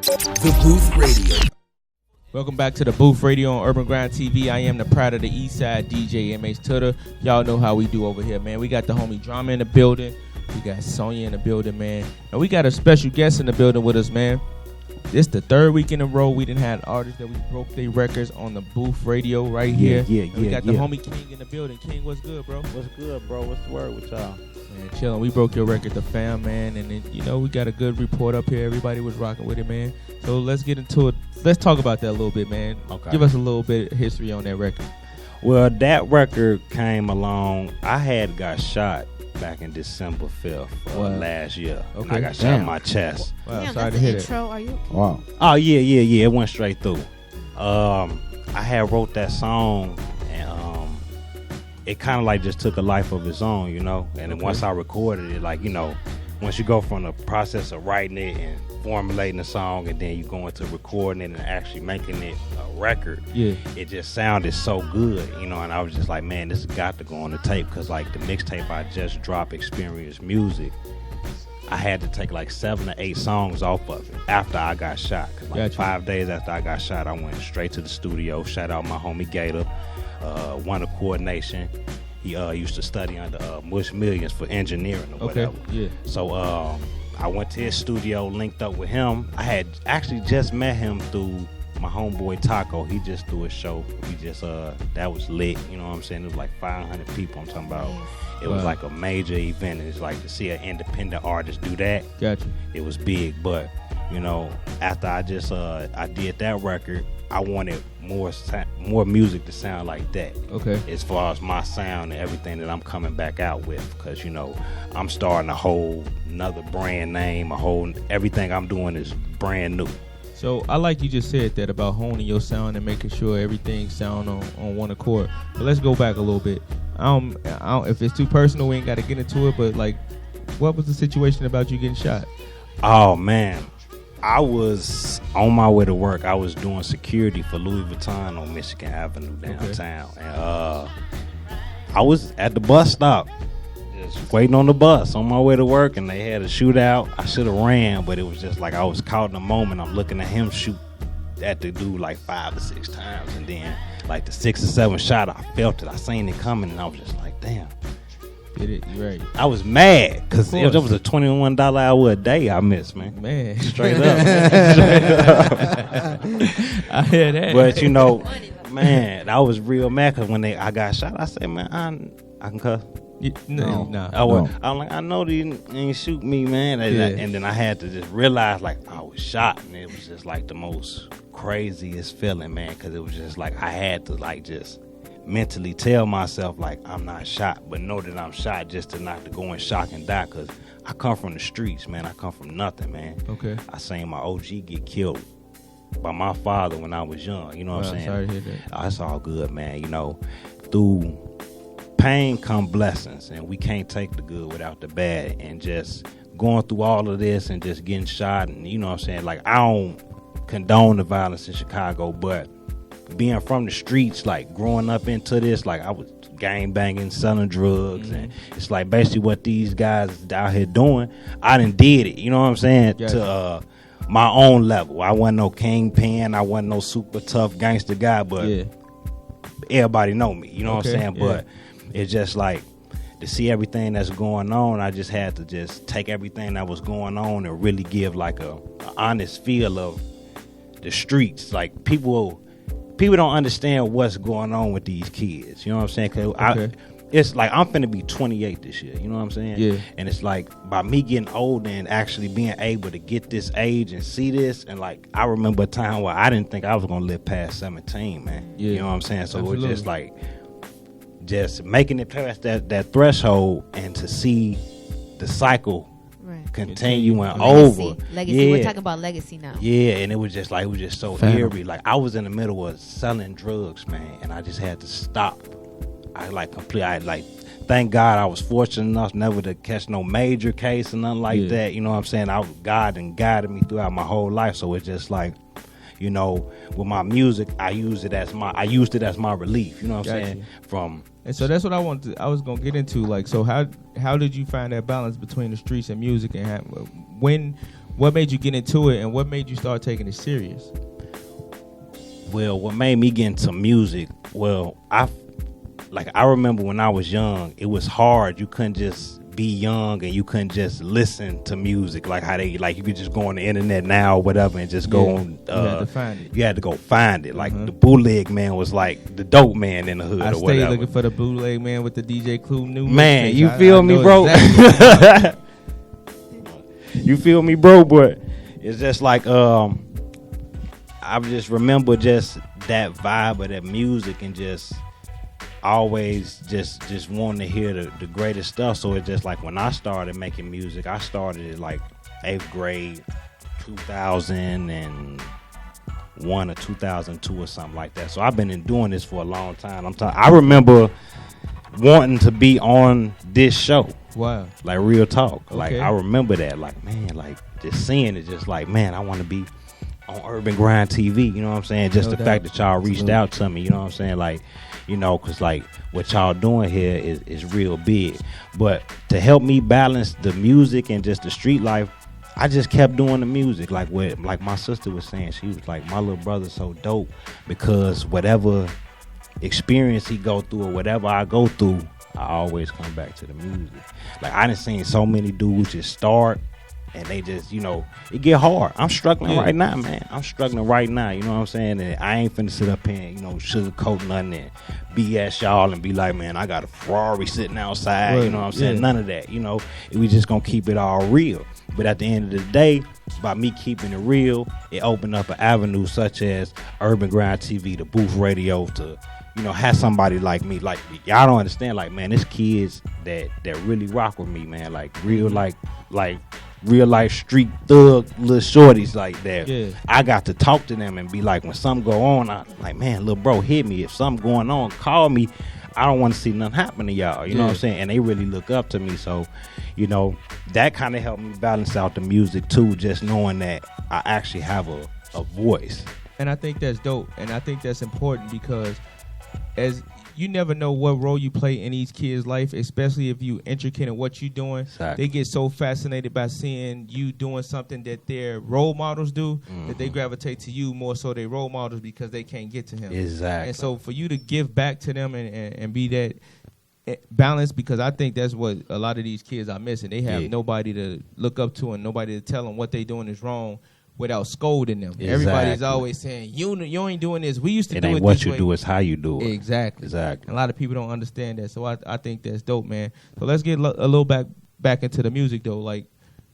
The Booth Radio. Welcome back to the Booth Radio on UrbanGrindTV. I am the pride of the East Side, DJ MH Tutter. Y'all know how we do over here, man. We got the homie Drama in the building. We got Sonya in the building, man. And we got a special guest in the building with us, man. This the third week in a row we done had artists that we broke their records on the Booth Radio right here. We got the homie King in the building. King, what's good, bro? What's good, bro? What's the word with y'all? Man, chillin'. We broke your record, The Fam, man. And then, you know, we got a good report up here. Everybody was rocking with it, man. So let's get into it. Let's talk about that a little bit, man. Okay. Give us a little bit of history on that record. Well, that record came along. I had got shot back in December 5th last year. Okay. And I got shot in my chest. Wow, Damn, sorry that's to the hear intro. Are you okay? Wow. Oh, yeah. It went straight through. I had wrote that song, and it kind of like just took a life of its own, you know? And then once I recorded it, like, you know, once you go from the process of writing it and formulating the song, and then you go into recording it and actually making it a record, it just sounded so good, you know. And I was just like, man, this has got to go on the tape, because like the mixtape I just dropped, Experience Music, I had to take like 7 to 8 songs off of it after I got shot. Cause like 5 days after I got shot, I went straight to the studio. Shout out my homie Gator, one of coordination. He used to study under Mush Millions for engineering or whatever. So I went to his studio, linked up with him. I had actually just met him through my homeboy Taco. He just threw a show. We just that was lit. You know what I'm saying? It was like 500 people. I'm talking about. It was like a major event. It's like to see an independent artist do that. Gotcha. It was big, but you know, after I just I did that record, I wanted more music to sound like that. Okay. As far as my sound and everything that I'm coming back out with, because you know I'm starting a whole another brand name, everything I'm doing is brand new. So I like you just said that about honing your sound and making sure everything sound on one accord. But let's go back a little bit. I don't, if it's too personal, we ain't got to get into it. But like, what was the situation about you getting shot? Oh man, I was on my way to work. I was doing security for Louis Vuitton on Michigan Avenue downtown, and I was at the bus stop, just waiting on the bus on my way to work, and they had a shootout. I should have ran, but it was just like I was caught in the moment. I'm looking at him shoot at the dude like 5 or 6 times, and then like the 6th or 7th shot, I felt it. I seen it coming, and I was just like, damn. Did it? You right. I was mad because it was a $21 hour a day I missed, man. Man. Straight up. Straight up. I hear that. But you know, man, I was real mad because when I got shot, I said, man, I can cuss. No. I'm like, I know they didn't shoot me, man. And then I had to just realize, like, I was shot, and it was just like the most craziest feeling, man, because it was just like I had to like just mentally tell myself like I'm not shot, but know that I'm shot, just to not to go in shock and die, because I come from the streets, man. I come from nothing, man. Okay. I seen my OG get killed by my father when I was young. You know what I'm saying? Sorry to hear that. It's all good, man. You know, through pain come blessings, and we can't take the good without the bad. And just going through all of this and just getting shot, and you know what I'm saying? Like, I don't condone the violence in Chicago, but being from the streets, like growing up into this, like I was gang banging, selling drugs, and it's like basically what these guys out here doing. I done did it, you know what I'm saying? Yes. To my own level. I wasn't no kingpin, I wasn't no super tough gangster guy, but everybody know me, you know what I'm saying? But it's just like to see everything that's going on, I just had to just take everything that was going on and really give like a honest feel of the streets. Like people don't understand what's going on with these kids. You know what I'm saying? 'Cause it's like I'm finna be 28 this year. You know what I'm saying? Yeah. And it's like by me getting older and actually being able to get this age and see this, and like I remember a time where I didn't think I was gonna live past 17, man. Yeah. You know what I'm saying? So Absolutely. it's just like just making it past that threshold and to see the cycle continuing over. Legacy. We're talking about legacy now. Yeah, and it was just so eerie. Like I was in the middle of selling drugs, man, and I just had to stop. Thank God I was fortunate enough never to catch no major case or nothing like that. You know what I'm saying? God and guided me throughout my whole life. So it's just like, you know, with my music, I used it as my relief. You know what I'm saying? And so that's what I was gonna get into. Like, so how did you find that balance between the streets and music, and when what made you get into it, and what made you start taking it serious? Well, what made me get into music? Well, I remember when I was young, it was hard. You couldn't just be young and you couldn't just listen to music like how they you could just go on the internet now or whatever and just go on. You had to find it. You had to go find it. Like the bootleg man was like the dope man in the hood. I or whatever. stayed looking for the bootleg man with the DJ Clue new. Man, you feel me, bro? Exactly. You feel me, bro? But it's just like I just remember just that vibe of that music and just always just wanting to hear the greatest stuff. So it's just like when I started making music, I started at like 8th grade, 2001 or 2002 or something like that. So I've been doing this for a long time. I remember wanting to be on this show. Wow. Like real talk. Okay. Like I remember that. Like, man, like just seeing it, just like, man, I want to be on Urban Grind TV. You know what I'm saying? Just the fact that y'all reached out to me. You know what I'm saying? Like, you know, because like what y'all doing here is real big. But to help me balance the music and just the street life, I just kept doing the music. Like what my sister was saying, she was like, my little brother's so dope because whatever experience he go through or whatever I go through, I always come back to the music. Like I done seen so many dudes just start and they just, you know, it get hard. I'm struggling right now, man. I'm struggling right now. You know what I'm saying? And I ain't finna sit up here and, you know, sugarcoat nothing and BS y'all and be like, man, I got a Ferrari sitting outside. Right. You know what I'm saying? Yeah. None of that. You know, we just gonna keep it all real. But at the end of the day, by me keeping it real, it opened up an avenue such as Urban Grind TV, the booth radio, to, you know, have somebody like me. Like, y'all don't understand, like, man, there's kids that really rock with me, man. Like, real, like real life street thug little shorties like that. Yeah. I got to talk to them and be like, when something go on, I'm like, man, little bro, hit me. If something going on, call me. I don't want to see nothing happen to y'all. You know what I'm saying? And they really look up to me. So, you know, that kind of helped me balance out the music too, just knowing that I actually have a voice. And I think that's dope. And I think that's important because as you never know what role you play in these kids' life, especially if you intricate in what you're doing. Exactly. They get so fascinated by seeing you doing something that their role models do that they gravitate to you more so they role models because they can't get to him. Exactly. And so for you to give back to them and be that balance, because I think that's what a lot of these kids are missing. They have nobody to look up to and nobody to tell them what they're doing is wrong without scolding them. Exactly. Everybody's always saying, you ain't doing this. We used to do it this way. It ain't what you do, it's how you do it. Exactly. And a lot of people don't understand that. So I think that's dope, man. So let's get a little back into the music, though. Like,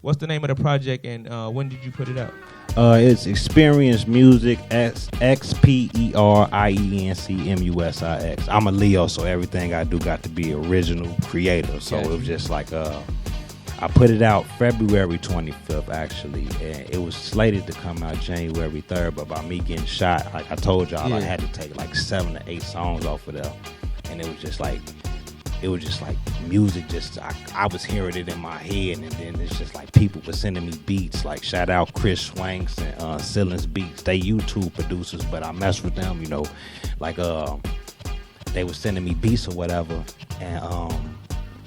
what's the name of the project and when did you put it out? It's Experience Music, XPERIENCMUSIX. I'm a Leo, so everything I do got to be original, creative. So it was just like I put it out February 25th, actually, and it was slated to come out January 3rd, but by me getting shot, like I told y'all, I had to take like 7 to 8 songs off of there, and it was just like music, just I was hearing it in my head, and then it's just like people were sending me beats, like shout out Chris Swanks and Sillins Beats. They YouTube producers, but I mess with them, you know, like they were sending me beats or whatever, and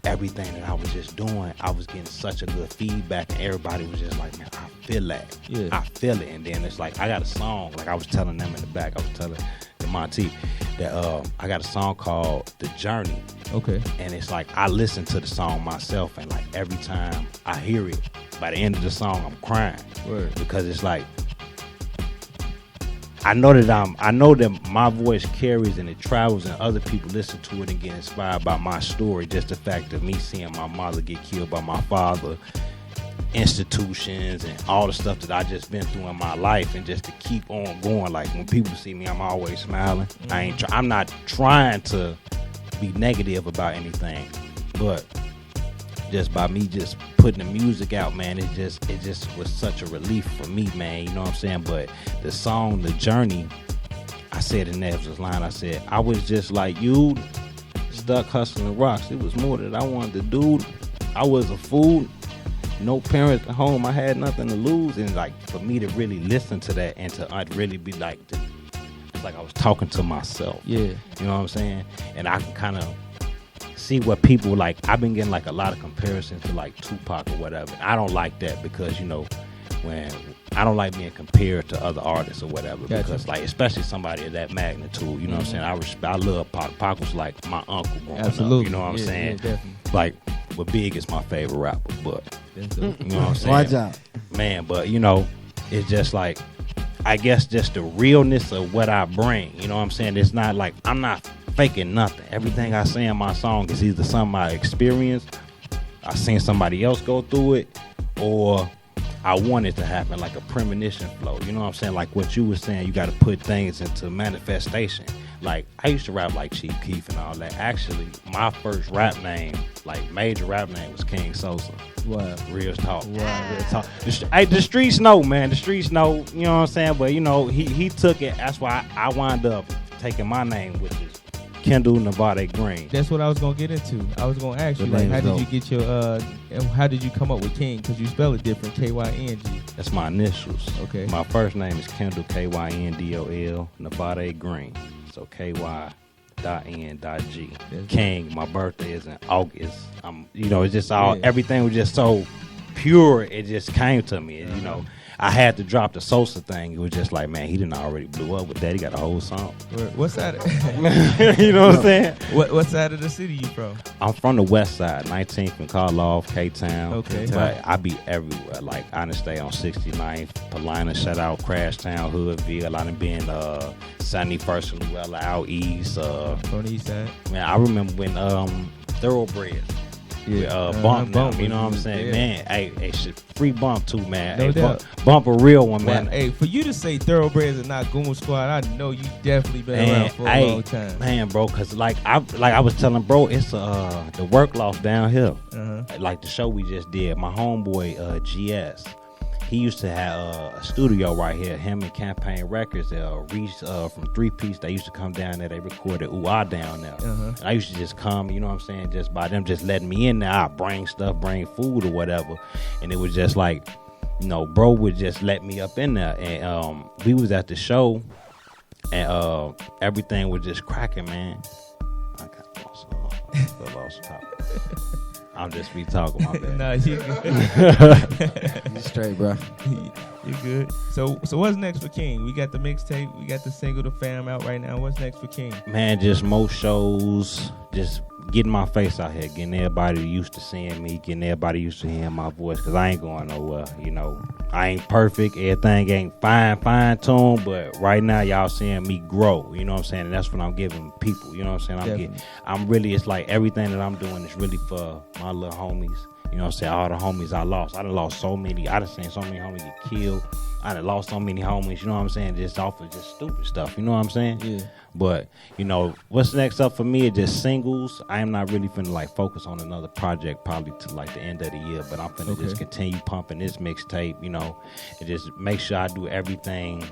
everything that I was just doing, I was getting such a good feedback, and everybody was just like, man, I feel that. Yeah. I feel it. And then it's like, I got a song, like I was telling them in the back, I was telling the Monty that I got a song called The Journey. Okay. And it's like, I listen to the song myself, and like every time I hear it, by the end of the song, I'm crying. Word. Because it's like, I know that my voice carries and it travels, and other people listen to it and get inspired by my story. Just the fact of me seeing my mother get killed by my father, institutions, and all the stuff that I just been through in my life, and just to keep on going. Like when people see me, I'm always smiling. I'm not trying to be negative about anything, but just by me just putting the music out, man, it just was such a relief for me, man. You know what I'm saying? But the song, The Journey, I said in Nev's line, I said, I was just like you, stuck hustling rocks. It was more that I wanted to do. I was a fool, no parents at home. I had nothing to lose. And like for me to really listen to that and to really be like, it's like I was talking to myself. Yeah. You know what I'm saying? And I can kind of see what people like. I've been getting like a lot of comparisons to like Tupac or whatever. I don't like that because, you know, when I don't like being compared to other artists or whatever, Gotcha. because like especially somebody of that magnitude, you know what I'm saying? I love Pac. Pac was like my uncle growing Absolutely. up, you know what I'm Yeah, saying? yeah, definitely. Like, but Big is my favorite rapper, but That's dope. you know what I'm saying? Watch out. Man, but you know, it's just like, I guess just the realness of what I bring, you know what I'm saying? It's not like, I'm not faking nothing. Everything I say in my song is either something I experienced, I seen somebody else go through it, or I want it to happen, like a premonition flow. You know what I'm saying? Like what you were saying, you got to put things into manifestation. Like, I used to rap like Chief Keef and all that. Actually, my first rap name, like major rap name, was King Sosa. Wow. Real talk. Wow. Real talk. The streets know, man. The streets know, you know what I'm saying? But, you know, he took it. That's why I wound up taking my name, which is Kendall Nevada Green. That's what I was gonna get into. I was gonna ask you, The like, name's how did dope. you get your how did you come up with King? Because you spell it different, Ky.N.G. That's my initials. Okay. My first name is Kendall, Kyndol, Nevada Green. So Ky.N.G. That's King, my birthday is in August. You know, it's just all, Yeah. everything was just so pure. It just came to me. And, you know, I had to drop the Sosa thing. It was just like, man, he didn't already blew up with that. He got a whole song. What side? You know what I'm saying? What side of the city you from? I'm from the west side, 19th and Karloff, K-Town. Okay. But I be everywhere. Like, I done stay on 69th, Paulina, shout out Crashtown, Hoodville. I done been 71st and Llewellyn out east. From the east side. Man, I remember when Thoroughbreds. Bump now, you know what I'm saying? Yeah. Man, hey, shit, free bump too, man. No Hey, doubt. Bump a real one, Well, man. hey, for you to say Thoroughbreds and not Goon Squad, I know you definitely been around for a long time. Man, bro, cause like I was telling bro, it's the work loss down here. Uh-huh. Like the show we just did, my homeboy GS, he used to have a studio right here. Him and Campaign Records, Reese from 3 Piece, they used to come down there. They recorded Ooh Ah down there. Uh-huh. And I used to just come, you know what I'm saying, just by them just letting me in there. I bring stuff, bring food or whatever, and it was just like, you know, bro would just let me up in there, and we was at the show, and everything was just cracking, man. I got lost topic. I'll just be talking, my bad. Nah, you good. You straight, bro. You good. So what's next for King? We got the mixtape, we got the single, The Fam out right now. What's next for King? Man, just more shows, just getting my face out here, getting everybody used to seeing me, getting everybody used to hearing my voice, because I ain't going nowhere, you know. I ain't perfect, everything ain't fine-tuned, but right now y'all seeing me grow, you know what I'm saying? And that's what I'm giving people, you know what I'm saying? I'm really, it's like everything that I'm doing is really for my little homies. You know what I'm saying? All the homies I lost. I done lost so many. I done seen so many homies get killed. I done lost so many homies, you know what I'm saying? Just off of just stupid stuff, you know what I'm saying? Yeah. But, you know, what's next up for me is just singles. I am not really finna like focus on another project probably to like the end of the year, but I'm finna just continue pumping this mixtape, you know, and just make sure I do everything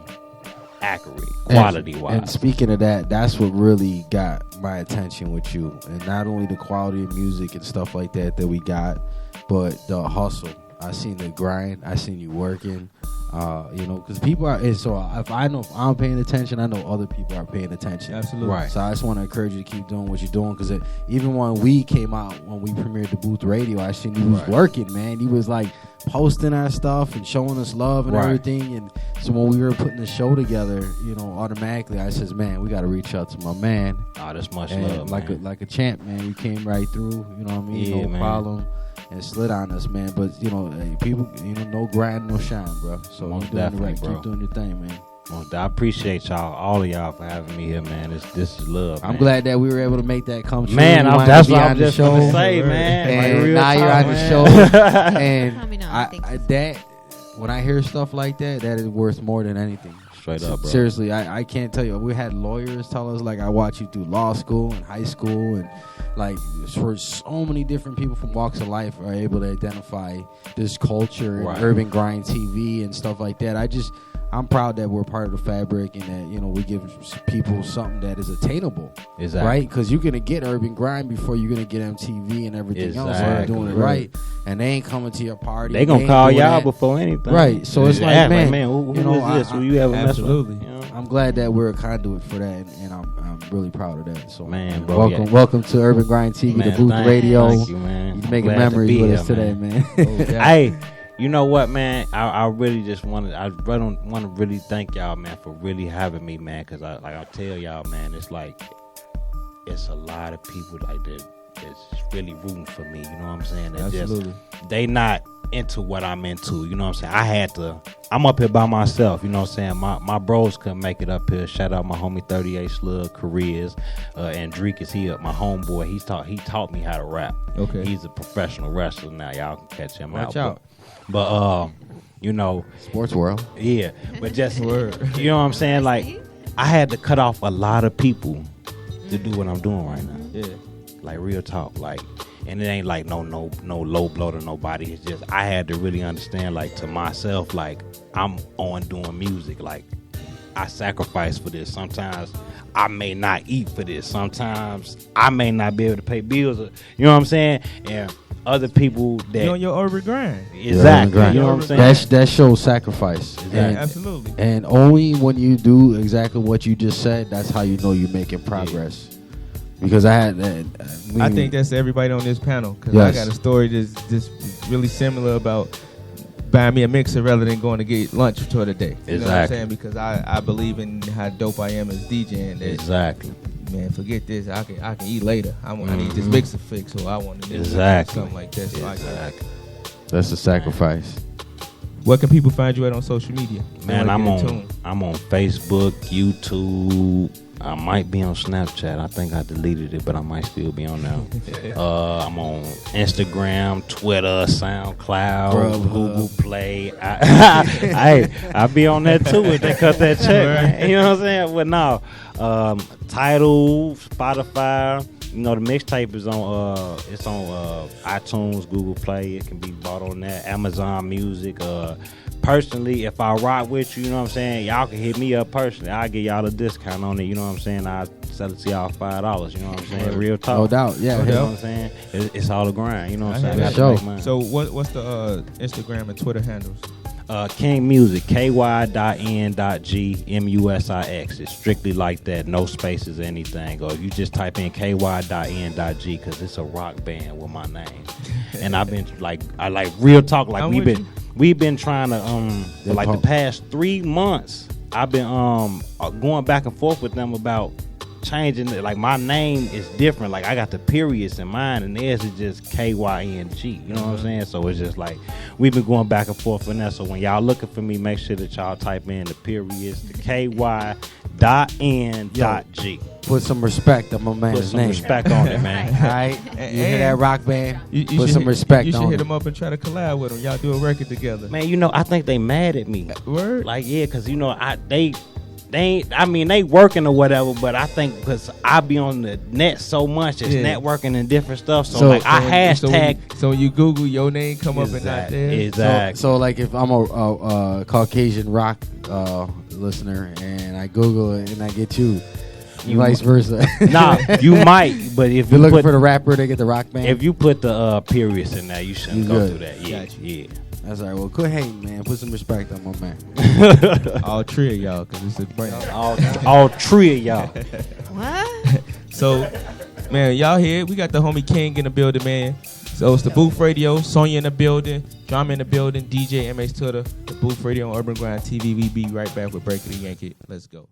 accurate, quality-wise. And speaking of that, that's what really got my attention with you. And not only the quality of music and stuff like that we got, but the hustle. I seen the grind. I seen you working. You know, because people are. And so if I'm paying attention, I know other people are paying attention. Absolutely. Right. So I just want to encourage you to keep doing what you're doing. Because even when we came out, when we premiered the Booth Radio, I seen you was working, man. He was like posting our stuff and showing us love and everything. And so when we were putting the show together, you know, automatically I says, man, we got to reach out to my man. Oh, that's much And love, like a champ, man. You came right through. You know what I mean? Yeah, no man. problem. And slid on us, man. But, you know, hey, people, you know, no grind, no shine, bro. So Most keep doing it definitely, right. bro. Keep doing your thing, man. I appreciate y'all, all of y'all, for having me here, man. This is love. I'm man. glad that we were able to make that come true. Man, You wanted that's to be what on I'm the just show. gonna say, man. And Like, real now you're talk, on the man. show. And Coming on, that when I hear stuff like that is worth more than anything. Straight up, bro. Seriously, I can't tell you. We had lawyers tell us, like, I watch you through law school and high school, and like for so many different people from walks of life are able to identify this culture and Urban Grind TV and stuff like that. I'm proud that we're part of the fabric and that, you know, we give people something that is attainable. Exactly. Right? Because you're going to get Urban Grind before you're going to get MTV and everything else. So they're doing it right. And they ain't coming to your party. They going to call y'all before anything. Right. So it's like, man, who you know, is this? Who you ever mess with? Absolutely. You know? I'm glad that we're a conduit for that, and I'm really proud of that. So, Man, bro, welcome to Urban Grind TV, Man, the Booth Radio. Thank you, man. You're making Glad to memories be with here, us today, man. Hey, you know what, man? I really just want to really thank y'all, man, for really having me, man. Because I tell y'all, man, it's like it's a lot of people like that that's really rooting for me. You know what I'm saying? Absolutely. They not into what I'm into. You know what I'm saying? I'm up here by myself. You know what I'm saying? My bros couldn't make it up here. Shout out my homie 38 Slug Careers, and Drake is here. My homeboy. He taught me how to rap. Okay. He's a professional wrestler now. Y'all can catch him Watch out. out. But you know, Sports world. yeah. But just Word. you know what I'm saying? Like I had to cut off a lot of people to do what I'm doing right now. Yeah. Like real talk, like, and it ain't like no low blow to nobody. It's just I had to really understand, like, to myself, like I'm on doing music. Like I sacrifice for this. Sometimes I may not eat for this. Sometimes I may not be able to pay bills. You know what I'm saying? And other people that You're on your urban grind. exactly. Grind. You know what I'm saying? That shows sacrifice. Exactly. And, Absolutely. and only when you do exactly what you just said, that's how you know you're making progress. Because I think that's everybody on this panel. Because Yes. I got a story that's really similar about buying me a mixer rather than going to get lunch for the day. You know what I'm Exactly. saying? Because I believe in how dope I am as DJing. That, Exactly. man, forget this. I can eat later. I need this mixer fixed, so I want to Exactly. something like that. So Exactly. that's a sacrifice. What can people find you at on social media? Man, They I'm wanna get in on tune. I'm on Facebook, YouTube. I might be on Snapchat. I think I deleted it, but I might still be on now. I'm on Instagram, Twitter, SoundCloud, Grubhub. Google Play. I be on that too if they cut that check. Man. You know what I'm saying? But no, Tidal, Spotify. You know the mixtape is on. It's on iTunes, Google Play. It can be bought on that. Amazon Music. Personally, if I rock with you, you know what I'm saying, y'all can hit me up personally. I'll give y'all a discount on it, you know what I'm saying? I'll sell it to y'all $5, you know what I'm saying? Real talk. No doubt, yeah. You know doubt. what I'm saying? It's all a grind, you know what I'm I saying? hear I that. gotta make Sure. mine. So what's the Instagram and Twitter handles? King Music, Ky.N.G, MUSIX. It's strictly like that, no spaces or anything. Or you just type in Ky.N.G because it's a rock band with my name. And I've been I like real talk, like we've been trying to for like the past 3 months. I've been going back and forth with them about changing it. Like my name is different. Like I got the periods in mine, and theirs is just Ky.N.G. You know what I'm saying? So it's just like we've been going back and forth on that. So when y'all looking for me, make sure that y'all type in the periods, the Ky.N.G. Put some respect on my Put man's some name. respect on it, man. All right, you hear that rock band? You Put should some respect You should on hit it. them up and try to collab with them. Y'all do a record together. Man, you know, I think they mad at me. Word? Like, yeah, because, you know, they ain't, I mean, they working or whatever, but I think because I be on the net so much, it's networking and different stuff. So like, I hashtag. So when you Google, your name come up and not there. Exactly. So like if I'm a Caucasian rock listener and I Google it and I get you vice versa. Nah, you might, but if you're you looking put, for the rapper, they get the rock band. if you put the periods in there, you shouldn't You go good. through that. Yeah, Gotcha. yeah. That's all right. Well, quit hating, man. Put some respect on my man. All three of y'all, because it's a brand. All three of y'all. What? So, man, y'all here. We got the homie King in the building, man. So it's the Booth Radio, Sonya in the building, Drama in the building, DJ MH Tutter, the Booth Radio on Urban Grind TV. We be right back with Breaking the Yankee. Let's go.